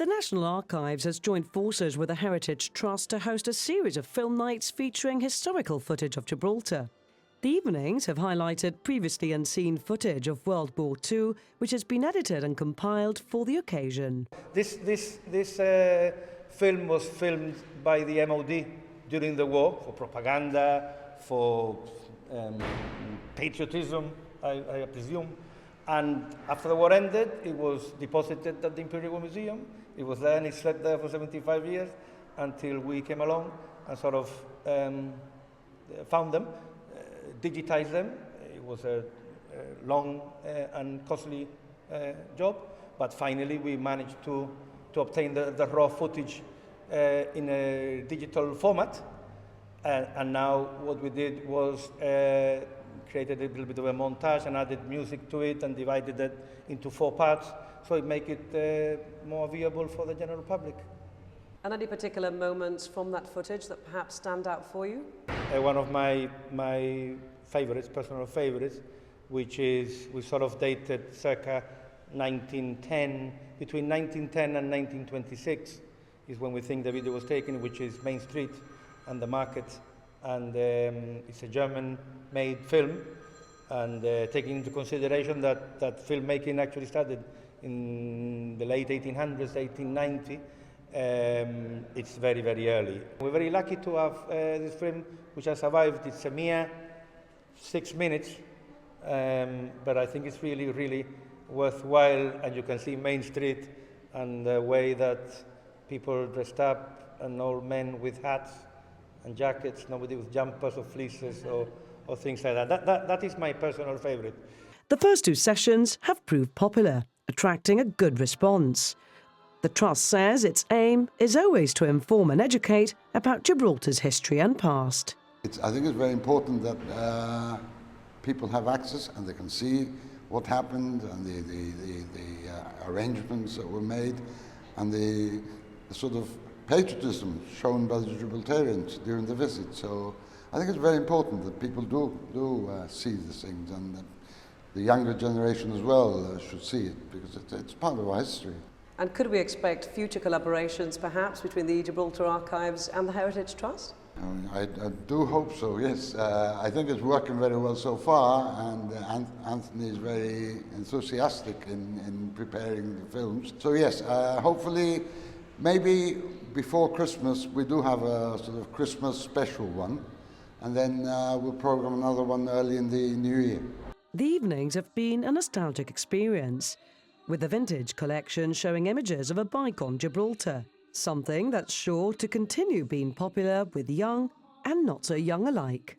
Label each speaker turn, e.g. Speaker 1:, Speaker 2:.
Speaker 1: The National Archives has joined forces with the Heritage Trust to host a series of film nights featuring historical footage of Gibraltar. The evenings have highlighted previously unseen footage of World War II, which has been edited and compiled for the occasion.
Speaker 2: This film was filmed by the MOD during the war for propaganda, for patriotism, I presume. And after the war ended, it was deposited at the Imperial Museum. It was there and it slept there for 75 years until we came along and sort of found them, digitized them. It was a long and costly job, but finally we managed to obtain the raw footage in a digital format. And now what we did was created a little bit of a montage and added music to it and divided it into 4 parts, so it make it more viewable for the general public.
Speaker 3: And any particular moments from that footage that perhaps stand out for you?
Speaker 2: One of my favorites, personal favorites, which is, we sort of dated circa 1910, between 1910 and 1926 is when we think the video was taken, which is Main Street and the market. And it's a German-made film, and taking into consideration that filmmaking actually started in the late 1800s, 1890, it's very, very early. We're very lucky to have this film, which has survived. It's a mere 6 minutes, but I think it's really, really worthwhile, and you can see Main Street and the way that people dressed up, and old men with hats and jackets, nobody with jumpers or fleeces or things like that. That is my personal favorite.
Speaker 1: The first 2 sessions have proved popular, attracting a good response. The Trust says its aim is always to inform and educate about Gibraltar's history and past.
Speaker 4: I think it's very important that people have access and they can see what happened and the arrangements that were made and the sort of patriotism shown by the Gibraltarians during the visit. So I think it's very important that people do see these things, and that the younger generation as well should see it, because it's part of our history.
Speaker 3: And could we expect future collaborations perhaps between the Gibraltar Archives and the Heritage Trust?
Speaker 4: I do hope so, yes. I think it's working very well so far, and Anthony is very enthusiastic in preparing the films. So yes, hopefully, maybe before Christmas we do have a sort of Christmas special one, and then we'll program another one early in the new year.
Speaker 1: The evenings have been a nostalgic experience, with the vintage collection showing images of a bygone Gibraltar, something that's sure to continue being popular with young and not so young alike.